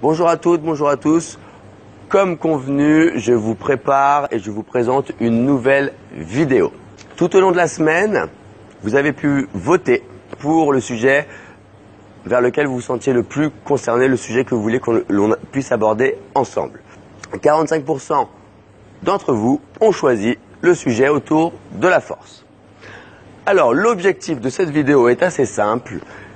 Bonjour à toutes, bonjour à tous. Comme convenu, je vous prépare et je vous présente une nouvelle vidéo. Tout au long de la semaine, vous avez pu voter pour le sujet vers lequel vous vous sentiez le plus concerné, le sujet que vous voulez qu'on puisse aborder ensemble. 45% d'entre vous ont choisi le sujet autour de la force. Alors, l'objectif de cette vidéo est assez simple.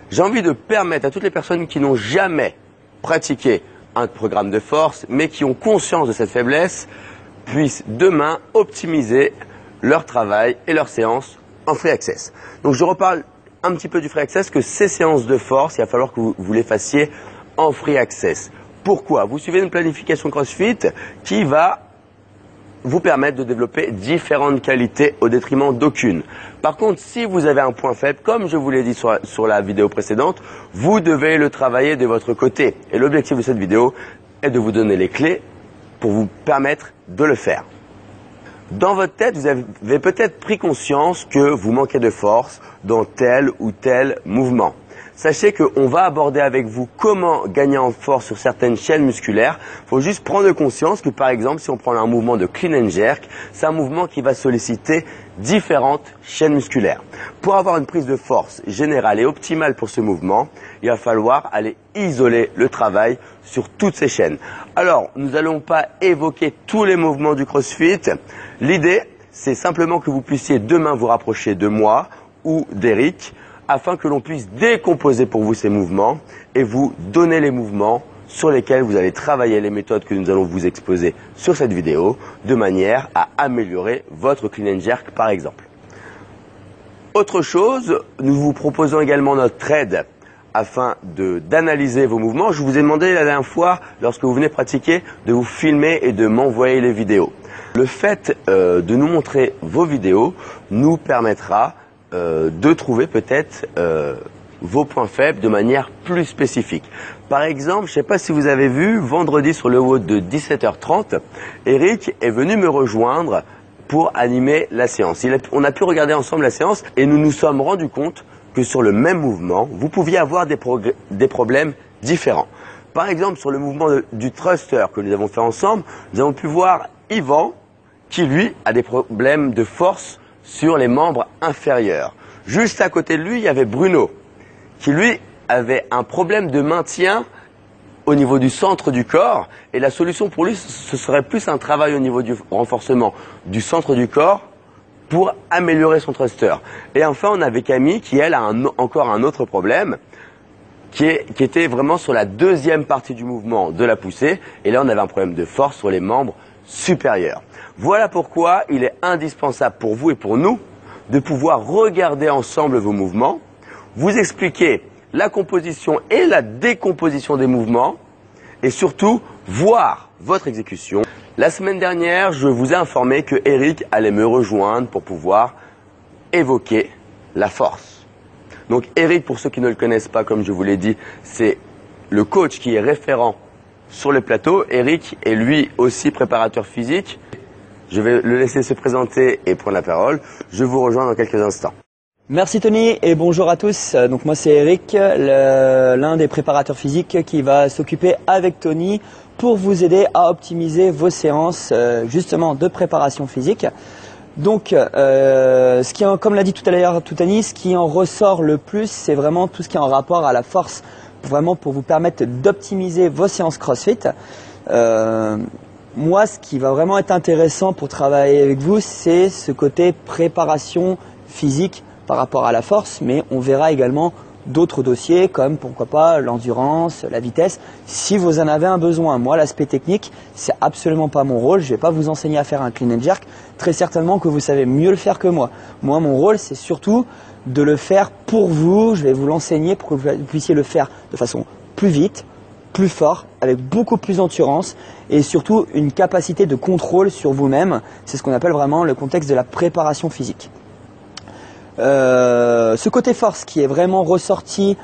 J'ai envie de permettre à toutes les personnes qui n'ont jamais pratiqué un programme de force, mais qui ont conscience de cette faiblesse, puissent demain optimiser leur travail et leurs séances en free access. Donc, je reparle un petit peu du free access, que ces séances de force, il va falloir que vous les fassiez en free access. Pourquoi? Vous suivez une planification CrossFit qui va vous permettre de développer différentes qualités au détriment d'aucune. Par contre, si vous avez un point faible, comme je vous l'ai dit sur la vidéo précédente, vous devez le travailler de votre côté. Et l'objectif de cette vidéo est de vous donner les clés pour vous permettre de le faire. Dans votre tête, vous avez peut-être pris conscience que vous manquez de force dans tel ou tel mouvement. Sachez qu'on va aborder avec vous comment gagner en force sur certaines chaînes musculaires. Il faut juste prendre conscience que, par exemple, si on prend un mouvement de clean and jerk, c'est un mouvement qui va solliciter différentes chaînes musculaires. Pour avoir une prise de force générale et optimale pour ce mouvement, il va falloir aller isoler le travail sur toutes ces chaînes. Alors, nous n'allons pas évoquer tous les mouvements du CrossFit. L'idée, c'est simplement que vous puissiez demain vous rapprocher de moi ou d'Eric, afin que l'on puisse décomposer pour vous ces mouvements et vous donner les mouvements sur lesquels vous allez travailler les méthodes que nous allons vous exposer sur cette vidéo, de manière à améliorer votre clean and jerk par exemple. Autre chose, nous vous proposons également notre aide afin d'analyser vos mouvements. Je vous ai demandé la dernière fois, lorsque vous venez pratiquer, de vous filmer et de m'envoyer les vidéos. Le fait de nous montrer vos vidéos nous permettra de trouver peut-être vos points faibles de manière plus spécifique. Par exemple, je ne sais pas si vous avez vu, vendredi sur le WOD de 17h30, Eric est venu me rejoindre pour animer la séance. On a pu regarder ensemble la séance et nous nous sommes rendus compte que sur le même mouvement, vous pouviez avoir des problèmes différents. Par exemple, sur le mouvement du thruster que nous avons fait ensemble, nous avons pu voir Yvan qui, lui, a des problèmes de force sur les membres inférieurs. Juste à côté de lui, il y avait Bruno, qui lui avait un problème de maintien au niveau du centre du corps. Et la solution pour lui, ce serait plus un travail au niveau du renforcement du centre du corps pour améliorer son thruster. Et enfin, on avait Camille, qui elle a encore un autre problème, qui était vraiment sur la deuxième partie du mouvement de la poussée. Et là, on avait un problème de force sur les membres supérieurs. Voilà pourquoi il est indispensable pour vous et pour nous de pouvoir regarder ensemble vos mouvements, vous expliquer la composition et la décomposition des mouvements et surtout voir votre exécution. La semaine dernière, je vous ai informé que Eric allait me rejoindre pour pouvoir évoquer la force. Donc Eric, pour ceux qui ne le connaissent pas, comme je vous l'ai dit, c'est le coach qui est référent sur le plateau. Eric est lui aussi préparateur physique. Je vais le laisser se présenter et prendre la parole. Je vous rejoins dans quelques instants. Merci Tony et bonjour à tous. Donc moi c'est Eric, l'un des préparateurs physiques qui va s'occuper avec Tony pour vous aider à optimiser vos séances justement de préparation physique. Donc comme l'a dit tout à l'heure Tony, ce qui en ressort le plus, c'est vraiment tout ce qui est en rapport à la force, vraiment pour vous permettre d'optimiser vos séances CrossFit. Moi, ce qui va vraiment être intéressant pour travailler avec vous, c'est ce côté préparation physique par rapport à la force, mais on verra également d'autres dossiers comme pourquoi pas l'endurance, la vitesse, si vous en avez un besoin. Moi, l'aspect technique, c'est absolument pas mon rôle. Je ne vais pas vous enseigner à faire un clean and jerk. Très certainement que vous savez mieux le faire que moi. Moi, mon rôle, c'est surtout de le faire pour vous. Je vais vous l'enseigner pour que vous puissiez le faire de façon plus vite, plus fort, avec beaucoup plus d'endurance et surtout une capacité de contrôle sur vous-même. C'est ce qu'on appelle vraiment le contexte de la préparation physique. Ce côté force qui est vraiment ressorti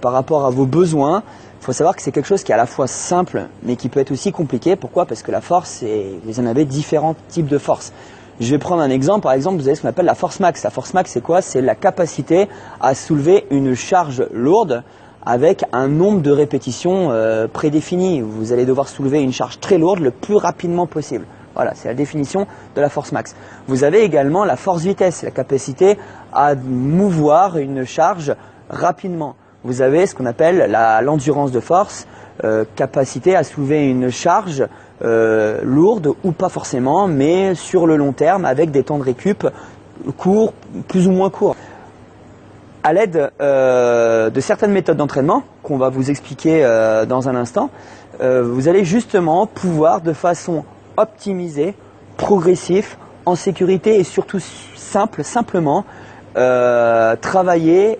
par rapport à vos besoins, il faut savoir que c'est quelque chose qui est à la fois simple mais qui peut être aussi compliqué. Pourquoi? Parce que la force, vous en avez différents types de force. Je vais prendre un exemple. Par exemple, vous avez ce qu'on appelle la force max. La force max, c'est quoi? C'est la capacité à soulever une charge lourde avec un nombre de répétitions prédéfini. Vous allez devoir soulever une charge très lourde le plus rapidement possible. Voilà, c'est la définition de la force max. Vous avez également la force vitesse, la capacité à mouvoir une charge rapidement. Vous avez ce qu'on appelle l'endurance de force, capacité à soulever une charge lourde ou pas forcément, mais sur le long terme avec des temps de récup courts, plus ou moins courts. À l'aide de certaines méthodes d'entraînement qu'on va vous expliquer dans un instant, vous allez justement pouvoir de façon optimisée, progressive, en sécurité et surtout simplement travailler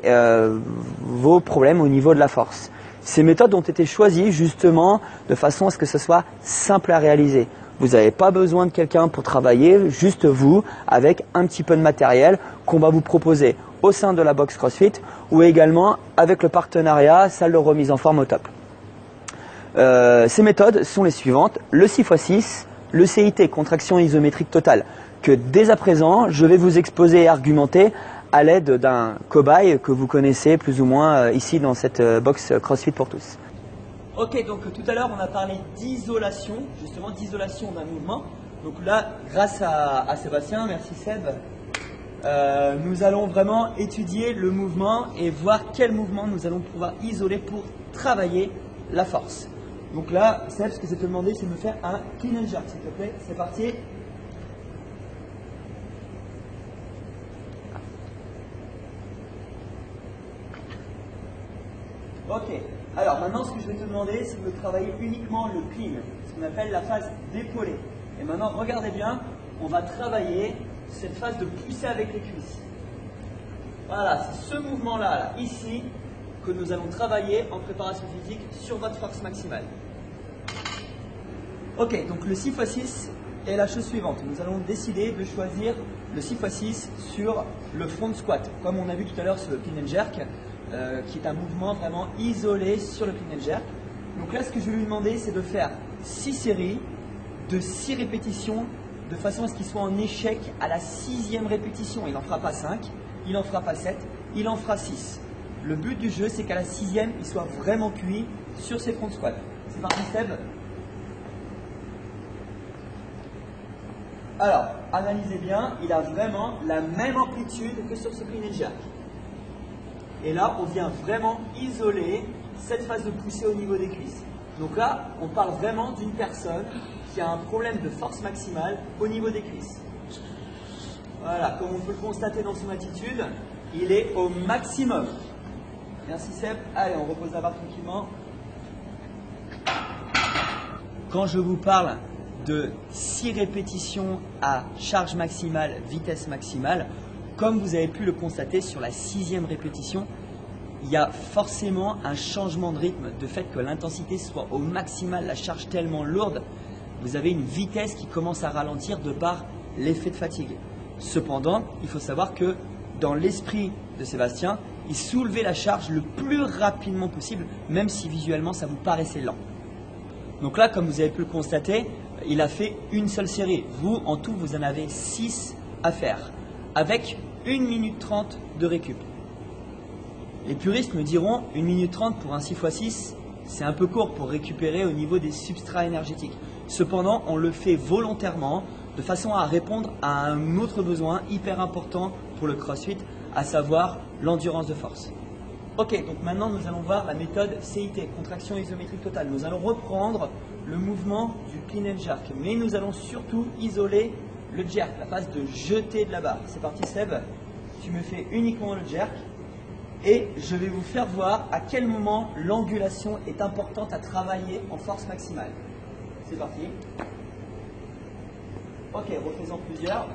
vos problèmes au niveau de la force. Ces méthodes ont été choisies justement de façon à ce que ce soit simple à réaliser. Vous n'avez pas besoin de quelqu'un pour travailler, juste vous, avec un petit peu de matériel qu'on va vous proposer au sein de la box CrossFit ou également avec le partenariat salle de remise en forme au top. Ces méthodes sont les suivantes, le 6x6, le CIT, contraction isométrique totale, que dès à présent, je vais vous exposer et argumenter à l'aide d'un cobaye que vous connaissez plus ou moins ici dans cette box CrossFit pour tous. Ok, donc tout à l'heure on a parlé d'isolation, justement d'isolation d'un mouvement. Donc là, grâce à Sébastien, merci Seb, nous allons vraiment étudier le mouvement et voir quel mouvement nous allons pouvoir isoler pour travailler la force. Donc là, Seb, ce que je vais te demander, c'est de me faire un clean and jerk, s'il te plaît. C'est parti. Ok, alors maintenant ce que je vais te demander, c'est de travailler uniquement le clean, ce qu'on appelle la phase d'épaulé. Et maintenant, regardez bien, on va travailler cette phase de pousser avec les cuisses. Voilà, c'est ce mouvement-là, ici, que nous allons travailler en préparation physique sur votre force maximale. Ok, donc le 6x6 est la chose suivante. Nous allons décider de choisir le 6x6 sur le front squat, comme on a vu tout à l'heure sur le clean and jerk. Qui est un mouvement vraiment isolé sur le clean and jerk. Donc là, ce que je vais lui demander, c'est de faire 6 séries de 6 répétitions de façon à ce qu'il soit en échec à la 6e répétition. Il n'en fera pas 5, il n'en fera pas 7, il en fera 6. Le but du jeu, c'est qu'à la 6e, il soit vraiment cuit sur ses front squats. C'est parti, Seb. Alors, analysez bien, il a vraiment la même amplitude que sur ce clean and jerk. Et là, on vient vraiment isoler cette phase de poussée au niveau des cuisses. Donc là, on parle vraiment d'une personne qui a un problème de force maximale au niveau des cuisses. Voilà, comme on peut le constater dans son attitude, il est au maximum. Merci Seb. Allez, on repose la barre tranquillement. Quand je vous parle de 6 répétitions à charge maximale, vitesse maximale, comme vous avez pu le constater sur la 6e répétition, il y a forcément un changement de rythme, de fait que l'intensité soit au maximal, la charge tellement lourde, vous avez une vitesse qui commence à ralentir de par l'effet de fatigue. Cependant, il faut savoir que dans l'esprit de Sébastien, il soulevait la charge le plus rapidement possible, même si visuellement ça vous paraissait lent. Donc là, comme vous avez pu le constater, il a fait une seule série. Vous, en tout, vous en avez 6 à faire, avec 1 minute 30 de récup. Les puristes me diront 1 minute 30 pour un 6x6, c'est un peu court pour récupérer au niveau des substrats énergétiques. Cependant, on le fait volontairement de façon à répondre à un autre besoin hyper important pour le CrossFit, à savoir l'endurance de force. Ok, donc maintenant nous allons voir la méthode CIT, contraction isométrique totale. Nous allons reprendre le mouvement du clean and jerk, mais nous allons surtout isoler le jerk, la phase de jeter de la barre. C'est parti Seb, tu me fais uniquement le jerk et je vais vous faire voir à quel moment l'angulation est importante à travailler en force maximale. C'est parti. Ok, refaisons plusieurs.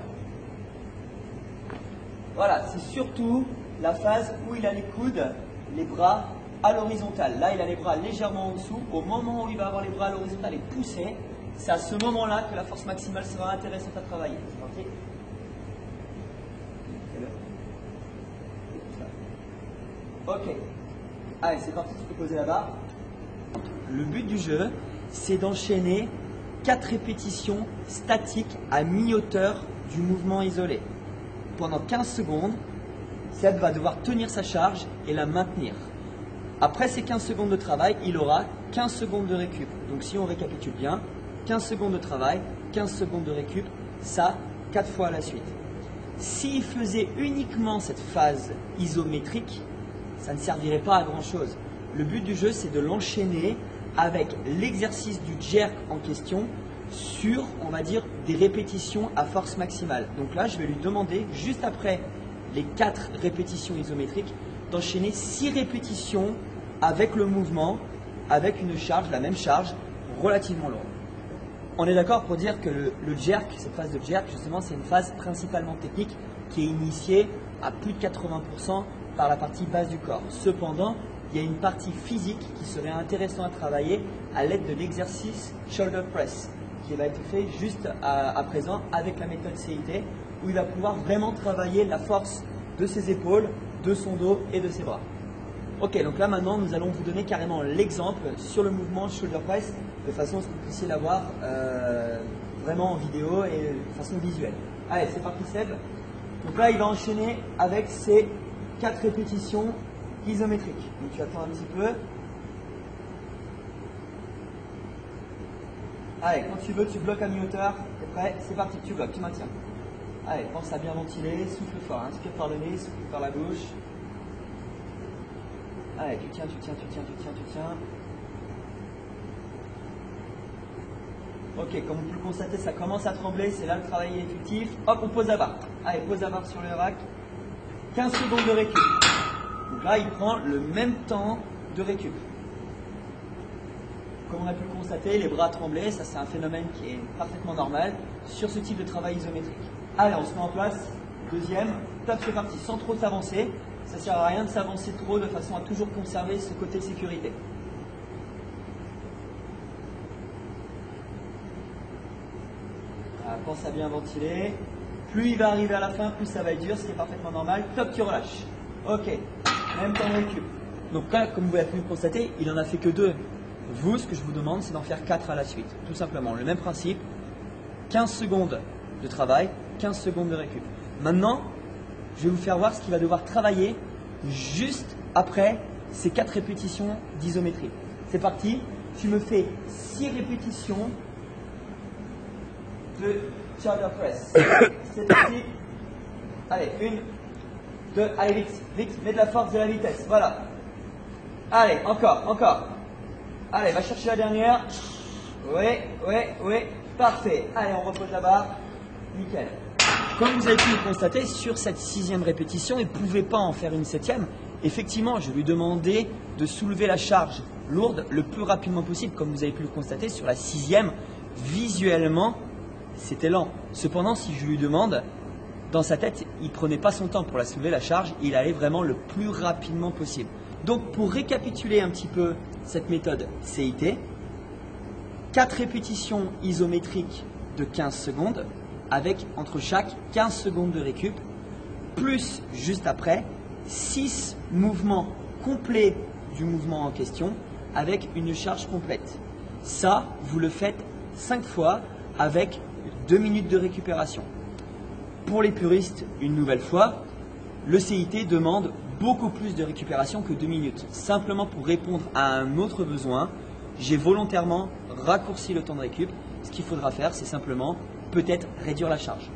Voilà, c'est surtout la phase où il a les coudes, les bras à l'horizontale. Là, il a les bras légèrement en dessous. Au moment où il va avoir les bras à l'horizontale et pousser, c'est à ce moment-là que la force maximale sera intéressante à travailler. C'est parti. Ok. Allez, c'est parti, tu peux poser la barre. Le but du jeu, c'est d'enchaîner 4 répétitions statiques à mi-hauteur du mouvement isolé. Pendant 15 secondes, Seb va devoir tenir sa charge et la maintenir. Après ces 15 secondes de travail, il aura 15 secondes de récup. Donc si on récapitule bien, 15 secondes de travail, 15 secondes de récup, ça 4 fois à la suite. S'il faisait uniquement cette phase isométrique, ça ne servirait pas à grand chose. Le but du jeu, c'est de l'enchaîner avec l'exercice du jerk en question sur, on va dire, des répétitions à force maximale. Donc là, je vais lui demander, juste après les 4 répétitions isométriques, d'enchaîner 6 répétitions avec le mouvement, avec une charge, la même charge, relativement lourde. On est d'accord pour dire que le jerk, cette phase de jerk, justement, c'est une phase principalement technique qui est initiée à plus de 80% par la partie basse du corps. Cependant, il y a une partie physique qui serait intéressant à travailler à l'aide de l'exercice shoulder press, qui va être fait juste à présent avec la méthode CIT, où il va pouvoir vraiment travailler la force de ses épaules, de son dos et de ses bras. Ok, donc là maintenant nous allons vous donner carrément l'exemple sur le mouvement shoulder press de façon à ce que vous puissiez l'avoir vraiment en vidéo et de façon visuelle. Allez, c'est parti Seb. Donc là il va enchaîner avec ses 4 répétitions isométriques. Donc tu attends un petit peu. Allez, quand tu veux, tu bloques à mi-hauteur. T'es prêt? C'est parti, tu bloques, tu maintiens. Allez, pense à bien ventiler, souffle fort, inspire par le nez, souffle par la bouche. Allez, tu tiens. Ok, comme vous pouvez le constater, ça commence à trembler, c'est là le travail est effectif. Hop, on pose la barre. Allez, pose la barre sur le rack. 15 secondes de récup. Donc là, il prend le même temps de récup. Comme on a pu le constater, les bras tremblaient, ça c'est un phénomène qui est parfaitement normal sur ce type de travail isométrique. Allez, on se met en place. Deuxième, top, c'est parti, sans trop s'avancer. Ça ne sert à rien de s'avancer trop de façon à toujours conserver ce côté sécurité. Voilà, pense à bien ventiler. Plus il va arriver à la fin, plus ça va être dur, ce qui est parfaitement normal. Top, tu relâches. Ok, même temps de récup. Donc là, comme vous avez pu le constater, il n'en a fait que 2. Vous, ce que je vous demande, c'est d'en faire 4 à la suite. Tout simplement, le même principe. 15 secondes de travail, 15 secondes de récup. Maintenant, je vais vous faire voir ce qu'il va devoir travailler juste après ces 4 répétitions d'isométrie. C'est parti, tu me fais 6 répétitions de shoulder press. C'est parti. Allez, 1, 2, allez vite, mets de la force, de la vitesse, voilà. Allez, encore. Allez, va chercher la dernière. Oui, parfait. Allez, on repose la barre. Nickel. Comme vous avez pu le constater, sur cette 6e répétition, il ne pouvait pas en faire une 7e. Effectivement, je lui demandais de soulever la charge lourde le plus rapidement possible. Comme vous avez pu le constater, sur la 6e, visuellement, c'était lent. Cependant, si je lui demande, dans sa tête, il ne prenait pas son temps pour la soulever, la charge. Il allait vraiment le plus rapidement possible. Donc, pour récapituler un petit peu cette méthode CIT, 4 répétitions isométriques de 15 secondes, avec entre chaque 15 secondes de récup, plus juste après 6 mouvements complets du mouvement en question avec une charge complète. Ça, vous le faites 5 fois avec 2 minutes de récupération. Pour les puristes, une nouvelle fois, le CIT demande beaucoup plus de récupération que 2 minutes. Simplement pour répondre à un autre besoin, j'ai volontairement raccourci le temps de récup. Ce qu'il faudra faire, c'est simplement peut-être réduire la charge.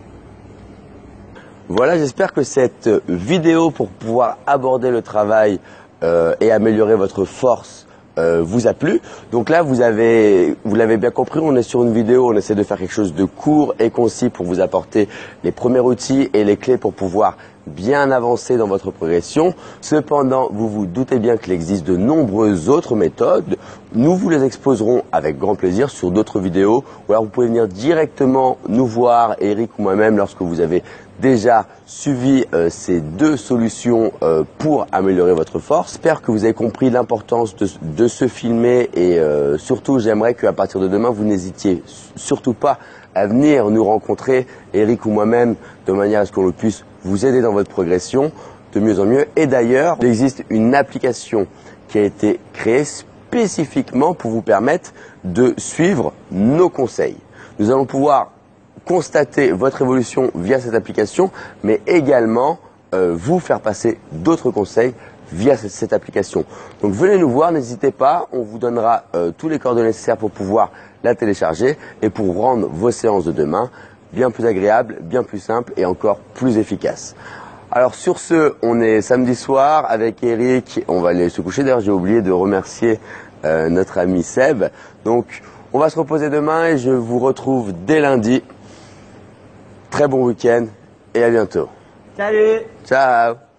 Voilà, j'espère que cette vidéo pour pouvoir aborder le travail et améliorer votre force vous a plu. Donc là, vous l'avez bien compris, on est sur une vidéo, on essaie de faire quelque chose de court et concis pour vous apporter les premiers outils et les clés pour pouvoir bien avancer dans votre progression. Cependant, vous vous doutez bien qu'il existe de nombreuses autres méthodes. Nous vous les exposerons avec grand plaisir sur d'autres vidéos. Ou alors vous pouvez venir directement nous voir, Eric ou moi-même, lorsque vous avez déjà suivi ces 2 solutions pour améliorer votre force. J'espère que vous avez compris l'importance de se filmer et surtout j'aimerais qu'à partir de demain vous n'hésitiez surtout pas à venir nous rencontrer, Eric ou moi-même, de manière à ce qu'on puisse vous aider dans votre progression de mieux en mieux. Et d'ailleurs, il existe une application qui a été créée spécifiquement pour vous permettre de suivre nos conseils. Nous allons pouvoir constater votre évolution via cette application, mais également vous faire passer d'autres conseils via cette application. Donc venez nous voir, n'hésitez pas, on vous donnera tous les coordonnées nécessaires pour pouvoir la télécharger et pour rendre vos séances de demain bien plus agréables, bien plus simples et encore plus efficaces. Alors sur ce, on est samedi soir avec Eric, on va aller se coucher. D'ailleurs, j'ai oublié de remercier notre ami Seb. Donc on va se reposer demain et je vous retrouve dès lundi. Très bon week-end et à bientôt. Salut! Ciao!